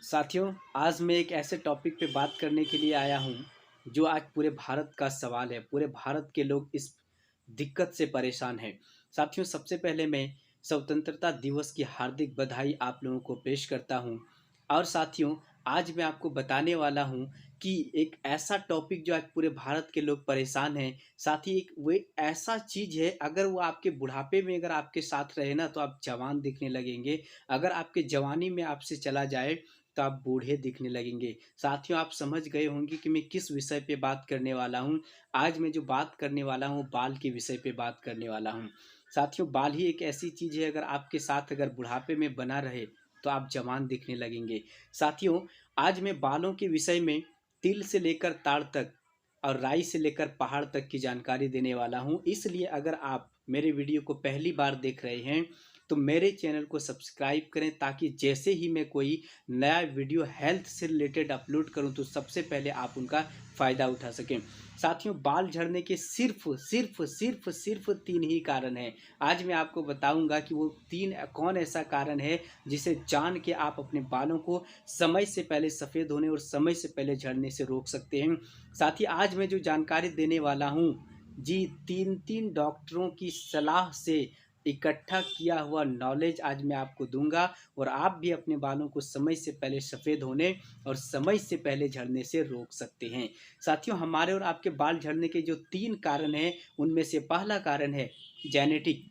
साथियों, आज मैं एक ऐसे टॉपिक पे बात करने के लिए आया हूँ, जो आज पूरे भारत का सवाल है। पूरे भारत के लोग इस दिक्कत से परेशान हैं। साथियों, सबसे पहले मैं स्वतंत्रता दिवस की हार्दिक बधाई आप लोगों को पेश करता हूँ। और साथियों, आज मैं आपको बताने वाला हूँ कि एक ऐसा टॉपिक जो आज पूरे भारत के लोग परेशान हैं। साथ ही एक वो ऐसा चीज़ है, अगर वो आपके बुढ़ापे में अगर आपके साथ रहे ना, तो आप जवान दिखने लगेंगे। अगर आपके जवानी में आपसे चला जाए, तो आप बूढ़े दिखने लगेंगे। साथियों, आप समझ गए होंगे कि मैं किस विषय पे बात करने वाला हूँ। आज मैं जो बात करने वाला हूँ, बाल के विषय पे बात करने वाला हूँ। साथियों, बाल ही एक ऐसी चीज़ है, अगर आपके साथ अगर बुढ़ापे में बना रहे, तो आप जवान दिखने लगेंगे। साथियों, आज मैं बालों के विषय में तिल से लेकर ताड़ तक और राई से लेकर पहाड़ तक की जानकारी देने वाला हूँ। इसलिए अगर आप मेरे वीडियो को पहली बार देख रहे हैं, तो मेरे चैनल को सब्सक्राइब करें, ताकि जैसे ही मैं कोई नया वीडियो हेल्थ से रिलेटेड अपलोड करूं, तो सबसे पहले आप उनका फ़ायदा उठा सकें। साथियों, बाल झड़ने के सिर्फ तीन ही कारण हैं। आज मैं आपको बताऊंगा कि वो तीन कौन ऐसा कारण है जिसे जान के आप अपने बालों को समय से पहले सफ़ेद होने और समय से पहले झड़ने से रोक सकते हैं। साथ ही आज मैं जो जानकारी देने वाला हूँ, जी, तीन तीन डॉक्टरों की सलाह से इकट्ठा किया हुआ नॉलेज आज मैं आपको दूंगा, और आप भी अपने बालों को समय से पहले सफ़ेद होने और समय से पहले झड़ने से रोक सकते हैं। साथियों, हमारे और आपके बाल झड़ने के जो तीन कारण हैं, उनमें से पहला कारण है जेनेटिक।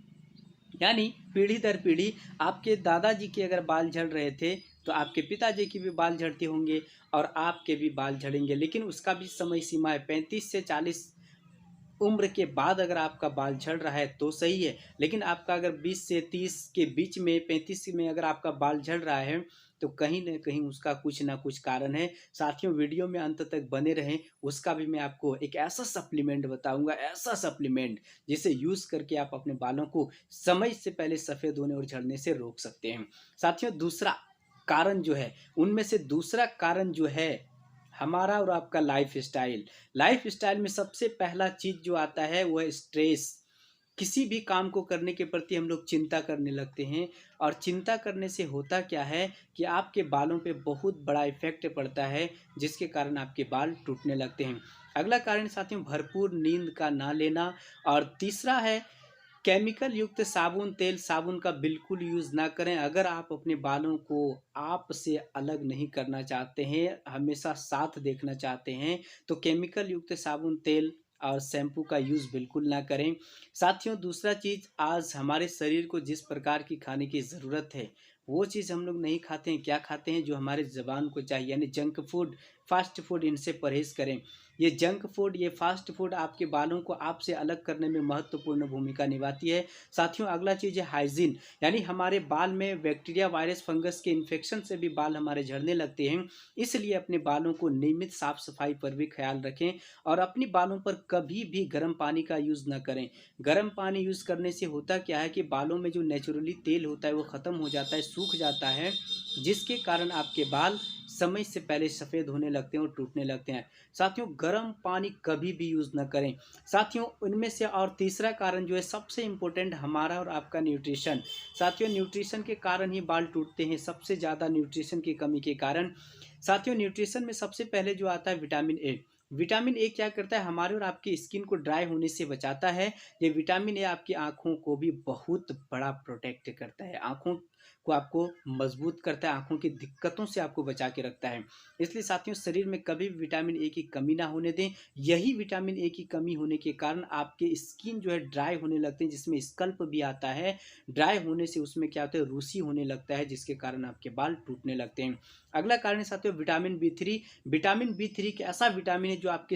यानी पीढ़ी दर पीढ़ी आपके दादाजी के अगर बाल झड़ रहे थे, तो आपके पिताजी के भी बाल झड़ते होंगे और आपके भी बाल झड़ेंगे। लेकिन उसका भी समय सीमा है। 35 से 40 उम्र के बाद अगर आपका बाल झड़ रहा है तो सही है, लेकिन आपका अगर 20 से 30 के बीच में, 35 में अगर आपका बाल झड़ रहा है, तो कहीं न कहीं उसका कुछ ना कुछ कारण है। साथियों, वीडियो में अंत तक बने रहें। उसका भी मैं आपको एक ऐसा सप्लीमेंट बताऊँगा, ऐसा सप्लीमेंट जिसे यूज़ करके आप अपने बालों को समय से पहले सफ़ेद होने और झड़ने से रोक सकते हैं। साथियों, दूसरा कारण जो है, उनमें से दूसरा कारण जो है, हमारा और आपका लाइफ़स्टाइल। लाइफ़स्टाइल में सबसे पहला चीज़ जो आता है, वो है स्ट्रेस। किसी भी काम को करने के प्रति हम लोग चिंता करने लगते हैं, और चिंता करने से होता क्या है कि आपके बालों पे बहुत बड़ा इफ़ेक्ट पड़ता है, जिसके कारण आपके बाल टूटने लगते हैं। अगला कारण साथियों, भरपूर नींद का ना लेना। और तीसरा है केमिकल युक्त साबुन, तेल साबुन का बिल्कुल यूज़ ना करें। अगर आप अपने बालों को आप से अलग नहीं करना चाहते हैं, हमेशा साथ देखना चाहते हैं, तो केमिकल युक्त साबुन, तेल और शैम्पू का यूज़ बिल्कुल ना करें। साथियों, दूसरा चीज़, आज हमारे शरीर को जिस प्रकार की खाने की ज़रूरत है, वो चीज़ हम लोग नहीं खाते हैं। क्या खाते हैं? जो हमारे ज़ुबान को चाहिए, यानी जंक फूड, फ़ास्ट फूड, इनसे परहेज़ करें। ये जंक फूड, ये फ़ास्ट फूड आपके बालों को आपसे अलग करने में महत्वपूर्ण भूमिका निभाती है। साथियों, अगला चीज़ है हाइजीन। यानी हमारे बाल में बैक्टीरिया, वायरस, फंगस के इन्फेक्शन से भी बाल हमारे झड़ने लगते हैं। इसलिए अपने बालों को नियमित साफ-सफाई पर भी ख़्याल रखें, और अपने बालों पर कभी भी गर्म पानी का यूज़ ना करें। गर्म पानी यूज़ करने से होता क्या है कि बालों में जो नेचुरली तेल होता है, वो ख़त्म हो जाता है, सूख जाता है, जिसके कारण आपके बाल समय से पहले सफ़ेद होने लगते हैं और टूटने लगते हैं। साथियों, गर्म पानी कभी भी यूज़ ना करें। साथियों, उनमें से और तीसरा कारण जो है सबसे इम्पोर्टेंट, हमारा और आपका न्यूट्रिशन। साथियों, न्यूट्रिशन के कारण ही बाल टूटते हैं, सबसे ज़्यादा न्यूट्रिशन की कमी के कारण। साथियों, न्यूट्रिशन में सबसे पहले जो आता है विटामिन ए। विटामिन ए क्या करता है? हमारे और आपकी स्किन को ड्राई होने से बचाता है। ये विटामिन ए आपकी आँखों को भी बहुत बड़ा प्रोटेक्ट करता है। आँखों को आपको मजबूत करता है, आँखों की दिक्कतों से आपको बचा के रखता है। इसलिए साथियों, शरीर में कभी भी विटामिन ए की कमी ना होने दें। यही विटामिन ए की कमी होने के कारण आपके स्किन जो है ड्राई होने लगते हैं, जिसमें स्कल्प भी आता है। ड्राई होने से उसमें क्या होता है, रूसी होने लगता है, जिसके कारण आपके बाल टूटने लगते हैं। अगला कारण है साथियों vitamin B three. Vitamin B three एक ऐसा विटामिन है जो आपके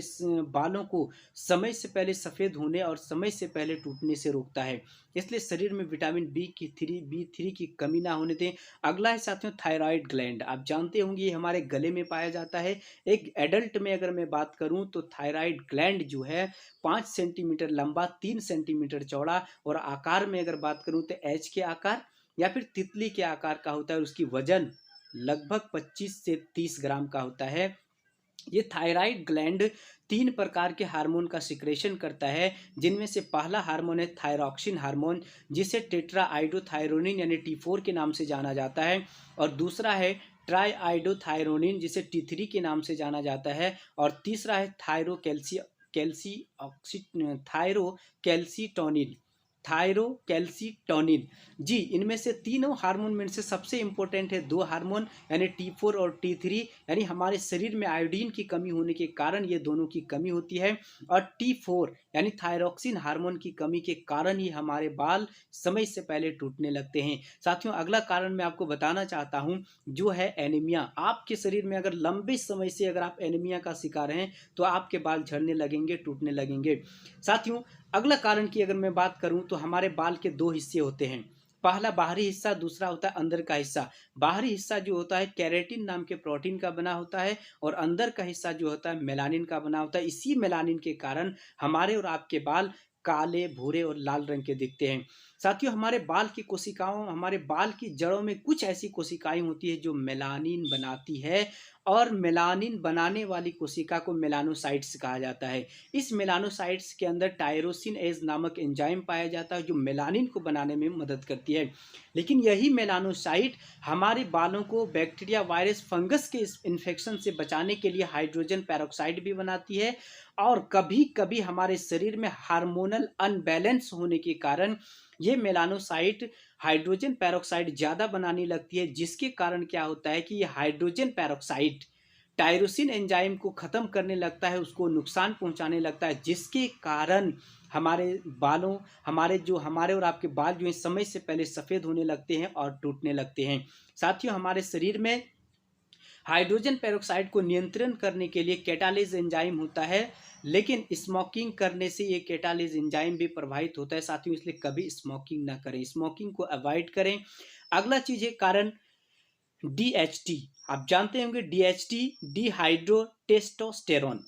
बालों को समय से पहले सफ़ेद होने और समय से पहले टूटने से रोकता है। इसलिए शरीर में विटामिन बी थ्री की कमी ना होने दें। अगला है साथियों थायराइड ग्लैंड। आप जानते होंगे, ये हमारे गले में पाया जाता है। एक एडल्ट में अगर मैं बात करूं, तो थायराइड ग्लैंड जो है 5 सेंटीमीटर लंबा, 3 सेंटीमीटर चौड़ा, और आकार में अगर बात करूं तो एच के आकार या फिर तितली के आकार का होता है, और उसकी वजन लगभग 25 से 30 ग्राम का होता है। ये थायराइड ग्लैंड 3 प्रकार के हार्मोन का सिक्रेशन करता है, जिनमें से पहला हार्मोन है थायरॉक्सिन हार्मोन, जिसे टेट्राआइडोथायरोनिन यानी T4 के नाम से जाना जाता है, और दूसरा है ट्राइआइडोथायरोनिन, जिसे T3 के नाम से जाना जाता है, और तीसरा है थायरोकैल्सीटोनिन थायरोकैल्सीटोनिन। जी, इनमें से तीनों हार्मोन में से सबसे इंपॉर्टेंट है 2 हार्मोन, यानी T4 और T3। यानी हमारे शरीर में आयोडीन की कमी होने के कारण ये दोनों की कमी होती है, और T4 यानी थायरॉक्सिन हार्मोन की कमी के कारण ही हमारे बाल समय से पहले टूटने लगते हैं। साथियों, अगला कारण मैं आपको बताना चाहता हूँ, जो है एनीमिया। आपके शरीर में अगर लंबे समय से अगर आप एनीमिया का शिकार हैं, तो आपके बाल झड़ने लगेंगे, टूटने लगेंगे। साथियों, अगला कारण की अगर मैं बात करूं, तो हमारे बाल के 2 हिस्से होते हैं। पहला बाहरी हिस्सा, दूसरा होता है अंदर का हिस्सा। बाहरी हिस्सा जो होता है केराटिन नाम के प्रोटीन का बना होता है, और अंदर का हिस्सा जो होता है मेलानिन का बना होता है। इसी मेलानिन के कारण हमारे और आपके बाल काले, भूरे और लाल रंग के दिखते हैं। साथियों, हमारे बाल की कोशिकाओं, हमारे बाल की जड़ों में कुछ ऐसी कोशिकाएं होती है जो मेलानिन बनाती है, और मेलानिन बनाने वाली कोशिका को मेलानोसाइट्स कहा जाता है। इस मेलानोसाइट्स के अंदर टायरोसिन एज नामक एंजाइम पाया जाता है, जो मेलानिन को बनाने में मदद करती है। लेकिन यही मेलानोसाइट हमारे बालों को बैक्टीरिया, वायरस, फंगस के इस इन्फेक्शन से बचाने के लिए हाइड्रोजन पेरोक्साइड भी बनाती है, और कभी कभी हमारे शरीर में हार्मोनल अनबैलेंस होने के कारण ये मेलानोसाइट हाइड्रोजन पेरोक्साइड ज़्यादा बनाने लगती है, जिसके कारण क्या होता है कि ये हाइड्रोजन पेरोक्साइड टायरोसिन एंजाइम को ख़त्म करने लगता है, उसको नुकसान पहुंचाने लगता है, जिसके कारण हमारे बालों हमारे और आपके बाल जो है समय से पहले सफ़ेद होने लगते हैं और टूटने लगते हैं। साथियों, हमारे शरीर में हाइड्रोजन पेरोक्साइड को नियंत्रण करने के लिए कैटालेज एंजाइम होता है, लेकिन स्मोकिंग करने से ये कैटालेज एंजाइम भी प्रभावित होता है। साथियों, इसलिए कभी स्मोकिंग ना करें, स्मोकिंग को अवॉइड करें। अगला चीज़ है कारण DHT। आप जानते होंगे DHT, डिहाइड्रो टेस्टोस्टेरोन।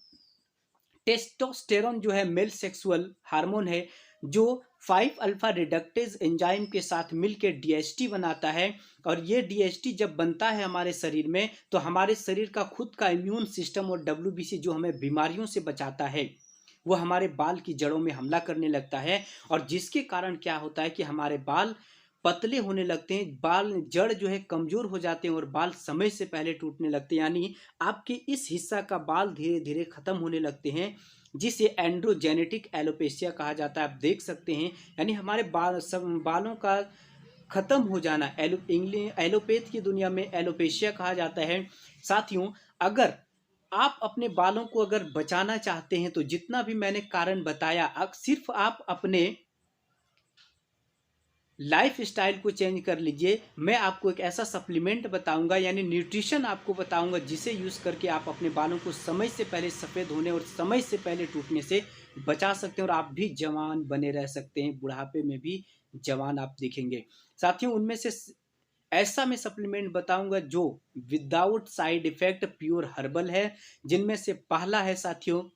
टेस्टोस्टेरोन जो है मेल सेक्सुअल हार्मोन है, जो 5 अल्फा रिडक्टेज एंजाइम के साथ मिलकर DHT बनाता है, और ये DHT जब बनता है हमारे शरीर में, तो हमारे शरीर का खुद का इम्यून सिस्टम और WBC जो हमें बीमारियों से बचाता है, वो हमारे बाल की जड़ों में हमला करने लगता है, और जिसके कारण क्या होता है कि हमारे बाल पतले होने लगते हैं, बाल जड़ जो है कमजोर हो जाते हैं, और बाल समय से पहले टूटने लगते हैं। यानी आपके इस हिस्सा का बाल धीरे धीरे खत्म होने लगते हैं, जिसे एंड्रोजेनेटिक एलोपेशिया कहा जाता है। आप देख सकते हैं, यानी हमारे बालों का खत्म हो जाना एलोपैथ की दुनिया में एलोपेशिया कहा जाता है। साथियों, अगर आप अपने बालों को अगर बचाना चाहते हैं, तो जितना भी मैंने कारण बताया, सिर्फ आप अपने लाइफ स्टाइल को चेंज कर लीजिए। मैं आपको एक ऐसा सप्लीमेंट बताऊंगा, यानी न्यूट्रिशन आपको बताऊंगा, जिसे यूज़ करके आप अपने बालों को समय से पहले सफ़ेद होने और समय से पहले टूटने से बचा सकते हैं, और आप भी जवान बने रह सकते हैं, बुढ़ापे में भी जवान आप दिखेंगे। साथियों, उनमें से ऐसा मैं सप्लीमेंट बताऊंगा जो without side effect pure herbal है, जिनमें से पहला है साथियों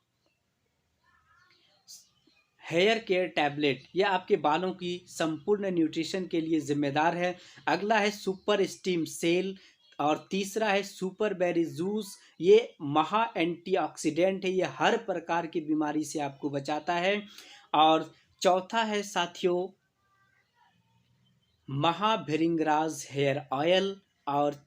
हेयर केयर टैबलेट। यह आपके बालों की संपूर्ण न्यूट्रिशन के लिए जिम्मेदार है। अगला है सुपर स्टीम सेल, और तीसरा है सुपर बेरी जूस। ये महा एंटीऑक्सीडेंट है, ये हर प्रकार की बीमारी से आपको बचाता है। और चौथा है साथियों महाभृंगराज हेयर ऑयल, और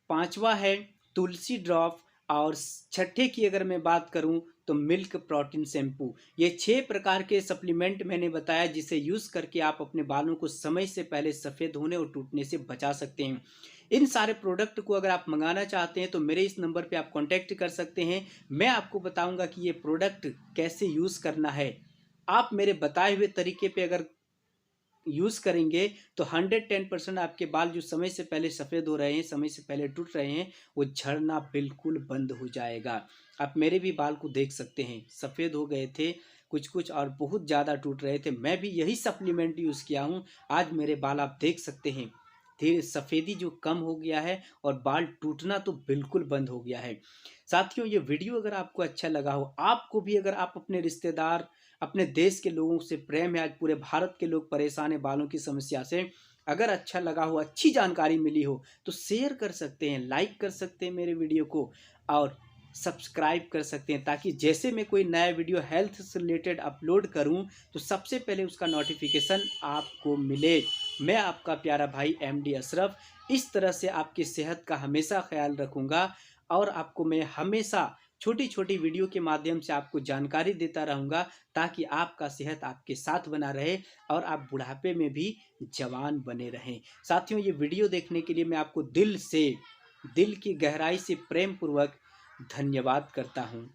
पांचवा है तुलसी ड्रॉप, और छठे की अगर मैं बात करूं तो मिल्क प्रोटीन शैम्पू। ये 6 प्रकार के सप्लीमेंट मैंने बताया, जिसे यूज़ करके आप अपने बालों को समय से पहले सफ़ेद होने और टूटने से बचा सकते हैं। इन सारे प्रोडक्ट को अगर आप मंगाना चाहते हैं, तो मेरे इस नंबर पे आप कांटेक्ट कर सकते हैं। मैं आपको बताऊंगा कि ये प्रोडक्ट कैसे यूज़ करना है। आप मेरे बताए हुए तरीके पे अगर यूज़ करेंगे, तो 110% आपके बाल जो समय से पहले सफ़ेद हो रहे हैं, समय से पहले टूट रहे हैं, वो झड़ना बिल्कुल बंद हो जाएगा। आप मेरे भी बाल को देख सकते हैं, सफ़ेद हो गए थे कुछ कुछ, और बहुत ज़्यादा टूट रहे थे। मैं भी यही सप्लीमेंट यूज़ किया हूँ। आज मेरे बाल आप देख सकते हैं, धीरे सफ़ेदी जो कम हो गया है, और बाल टूटना तो बिल्कुल बंद हो गया है। साथियों, ये वीडियो अगर आपको अच्छा लगा हो, आपको भी अगर आप अपने रिश्तेदार, अपने देश के लोगों से प्रेम है, आज पूरे भारत के लोग परेशान हैं बालों की समस्या से, अगर अच्छा लगा हो, अच्छी जानकारी मिली हो, तो शेयर कर सकते हैं, लाइक कर सकते हैं मेरे वीडियो को, और सब्सक्राइब कर सकते हैं, ताकि जैसे मैं कोई नया वीडियो हेल्थ से रिलेटेड अपलोड करूं तो सबसे पहले उसका नोटिफिकेशन आपको मिले। मैं आपका प्यारा भाई MD अशरफ इस तरह से आपकी सेहत का हमेशा ख्याल रखूंगा और आपको मैं हमेशा छोटी छोटी वीडियो के माध्यम से आपको जानकारी देता रहूंगा, ताकि आपका सेहत आपके साथ बना रहे और आप बुढ़ापे में भी जवान बने रहें। साथियों, ये वीडियो देखने के लिए मैं आपको दिल की गहराई से प्रेम पूर्वक धन्यवाद करता हूँ।